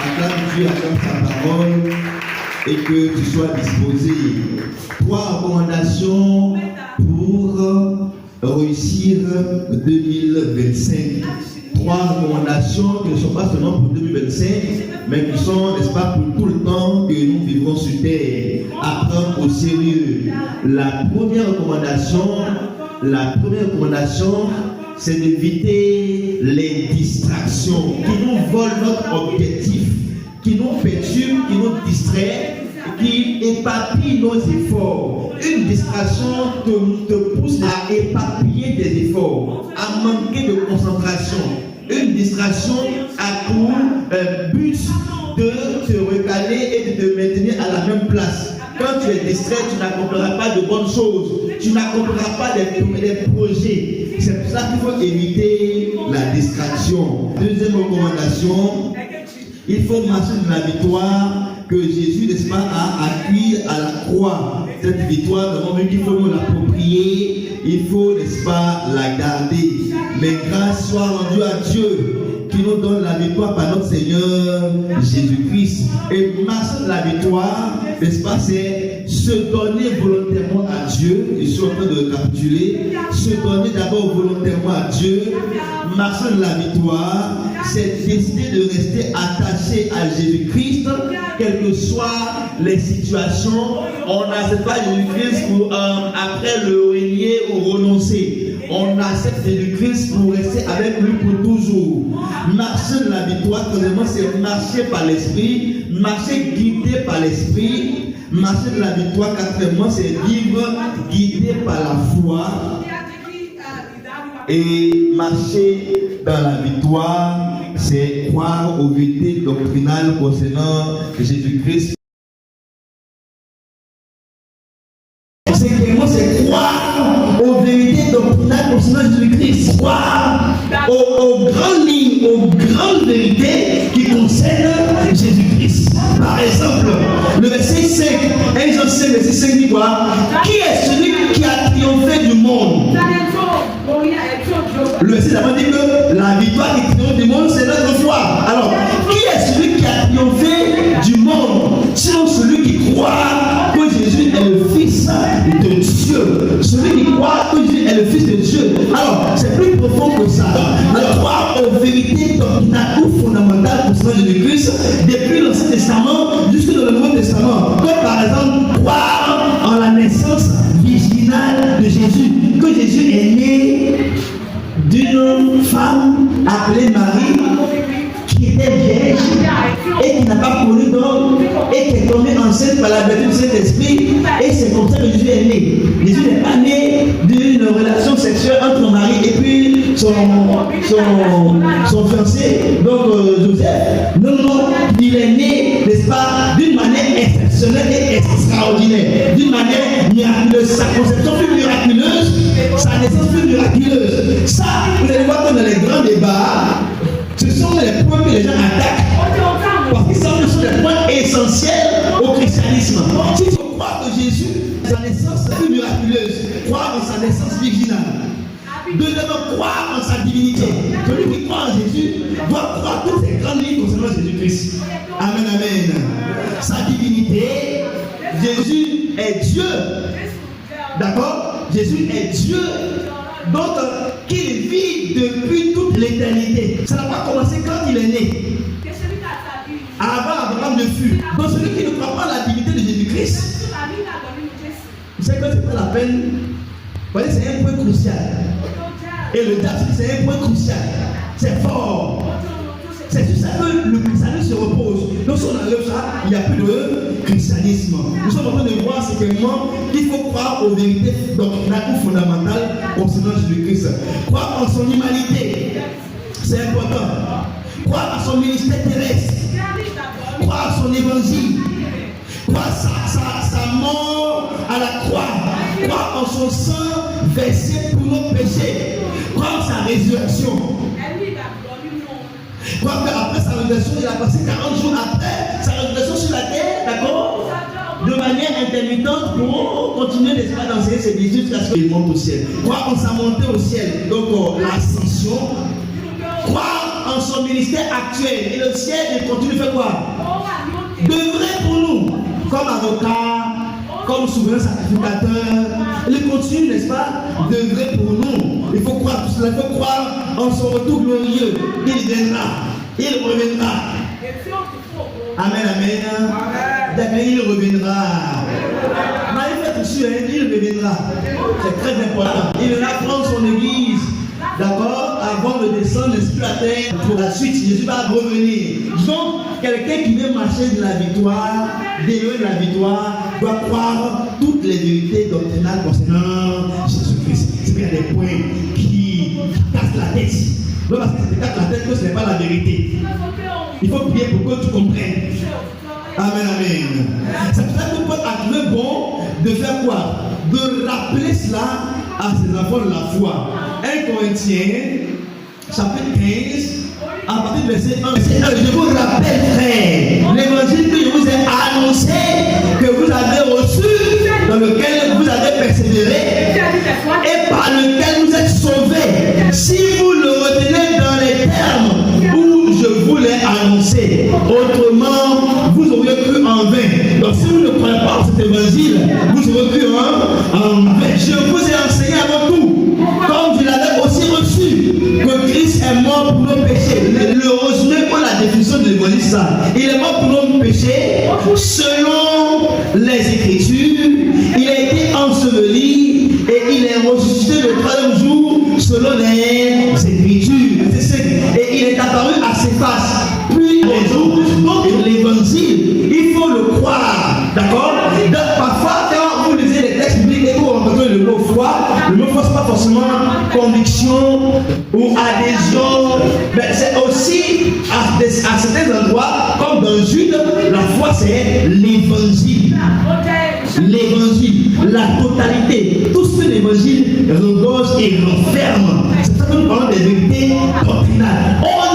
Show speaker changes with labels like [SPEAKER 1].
[SPEAKER 1] acclame Dieu, acclame sa parole et que tu sois disposé. 3 recommandations pour réussir 2025. 3 recommandations qui ne sont pas seulement pour 2025, mais qui sont, n'est-ce pas, pour tout le temps que nous vivrons sur terre. Apprendre au sérieux. La première recommandation, c'est d'éviter les distractions qui nous volent notre objectif, qui nous perturbent, qui nous distraient, qui éparpillent nos efforts. Une distraction te pousse à éparpiller tes efforts, à manquer de concentration. Une distraction a pour but de te recaler et de te maintenir à la même place. Quand tu es distrait, tu n'accompliras pas de bonnes choses, tu n'accompliras pas des projets. C'est pour ça qu'il faut éviter la distraction. Deuxième recommandation, il faut marcher dans la victoire que Jésus, n'est-ce pas, a acquis à la croix. Cette victoire, nous avons vu qu'il faut nous l'approprier, il faut, n'est-ce pas, la garder. Mais grâce soit rendue à Dieu qui nous donne la victoire par notre Seigneur Jésus-Christ. Et marcher dans la victoire, n'est-ce pas, c'est se donner volontairement à Dieu. Je suis en train de récapituler. Se donner d'abord volontairement à Dieu. Marcher dans la victoire, c'est décider de rester attaché à Jésus-Christ, quelles que soient les situations. On n'accepte pas Jésus-Christ pour après le régner ou renoncer. On accepte Jésus-Christ pour rester avec lui pour toujours. Marcher dans la victoire, premièrement, c'est marcher par l'esprit, marcher guidé par l'esprit. Marcher dans la victoire, quatrièmement, c'est vivre guidé par la foi. Et marcher dans la victoire, c'est croire aux vérités doctrinales concernant Jésus-Christ. Cinquièmement, c'est croire aux vérités doctrinales concernant Jésus-Christ. Croire aux grandes lignes, aux grandes vérités qui concernent Jésus-Christ. Par exemple, le verset 5, 1 Jean 5, verset 5 dit quoi? Qui est celui qui a triomphé du monde? Le verset d'avant dit que la victoire qui triomphe du monde, c'est notre foi. Alors, qui est celui qui a triomphé du monde? Sinon celui qui croit que Jésus est le Fils de Dieu. Celui qui croit que Jésus est le Fils de Dieu. Alors, c'est plus profond que ça. Alors, croire aux vérités doctrinales ou fondamentales concernant Jésus-Christ, depuis l'Ancien Testament jusqu'au Nouveau Testament. Comme par exemple, croire en la naissance virginale de Jésus. Que Jésus est né d'une femme appelée Marie, qui était vierge et qui n'a pas connu d'homme et qui est tombée enceinte par la vertu du Saint-Esprit, et c'est comme ça que Jésus est né. Jésus n'est pas né d'une relation sexuelle entre Marie et puis son fiancé, donc Joseph. Non, il est né, n'est-ce pas, d'une manière exceptionnelle et extraordinaire, d'une manière miraculeuse. Sa conception fut miraculeuse, sa naissance fut miraculeuse. Ça, vous allez voir que dans les grands débats, ce sont les points que les gens attaquent, parce qu'ils savent que ce sont les points essentiels au christianisme. Si tu crois que Jésus, sa naissance fut miraculeuse, croire en sa naissance virginale. Deuxièmement, croire en sa divinité. Celui qui croit en Jésus doit croire toutes ces grandes lignes concernant Jésus-Christ. Amen, amen. Sa divinité, Jésus est Dieu. D'accord? Jésus est Dieu. Donc, qu'il vit depuis toute l'éternité. Ça n'a pas commencé quand il est né. Avant Abraham ne fut. Donc, celui qui ne croit pas à la divinité de Jésus-Christ, vous savez que c'est pas la peine. Vous voyez, c'est un point crucial. Et le diable, c'est un point crucial. C'est fort. C'est sur ça que le christianisme se repose. Donc, si on enlève ça, il n'y a plus de christianisme. Nous sommes en train de voir simplement qu'il faut croire aux vérités doctrinales ou fondamentales concernant Jésus-Christ. Croire en son humanité, c'est important. Croire à son ministère terrestre. Croire à son évangile. Croire sa mort à la croix. Croire en son sang versé pour nos péchés. Croire en sa résurrection. Croire qu'après sa résurrection, il a passé 40 jours après sa résurrection sur la terre, d'accord, de manière intermittente pour continuer d'enseigner ses disciples jusqu'à ce qu'il monte au ciel. Croire en sa montée au ciel, donc l'ascension. Croire en son ministère actuel. Et le ciel, il continue de faire quoi? Devrait pour nous, comme avocat, comme souverain sacrificateur, il continue, n'est-ce pas? Devrait pour nous. Il faut croire tout cela, il faut croire en son retour glorieux. Il viendra, il reviendra. Amen, amen. D'accord, il reviendra. Il fait tout sûr, il reviendra. C'est très important. Il viendra prendre son église. D'accord, avant de descendre l'esprit à terre, pour la suite, Jésus va revenir. Donc, quelqu'un qui veut marcher de la victoire, d'élever de la victoire, doit croire toutes les vérités doctrinales concernant Jésus-Christ. C'est bien des points qui cassent la tête. Non, parce que si tu casses la tête, que ce n'est pas la vérité. Il faut prier pour que tu comprennes. Amen, amen. C'est pour ça que Paul a trouvé bon de faire quoi? De rappeler cela à ses enfants de la foi. 1 Corinthiens, chapitre 15, à partir du verset 1. Je vous rappelle, frère, l'évangile que je vous ai annoncé, que vous avez reçu, dans lequel vous avez persévéré, et par lequel vous êtes sauvés, si vous le retenez dans les termes où je vous l'ai annoncé. Autrement, vous auriez cru en vain. Donc, si vous ne croyez pas en cet évangile, vous auriez cru en vain. Je vous ai enseigné avant tout, comme je l'avais aussi reçu, que Christ est mort pour nos péchés. Le résumé pour la définition de l'évangile, ça. Il est mort pour nos péchés selon les Écritures. Il a été enseveli et il est ressuscité le troisième jour selon les Écritures. Et il est apparu à ses faces. Puis les autres. Donc l'évangile, il faut le croire. D'accord? Parfois, quand vous lisez les textes bibliques et vous rencontrez le mot foi, le mot foi, ce n'est pas forcément conviction ou adhésion, mais c'est aussi à certains endroits, comme dans Jude, la foi c'est l'évangile. L'évangile, la totalité, tout ce que l'évangile regorge et renferme. C'est ça que nous parlons des vérités doctrinales. On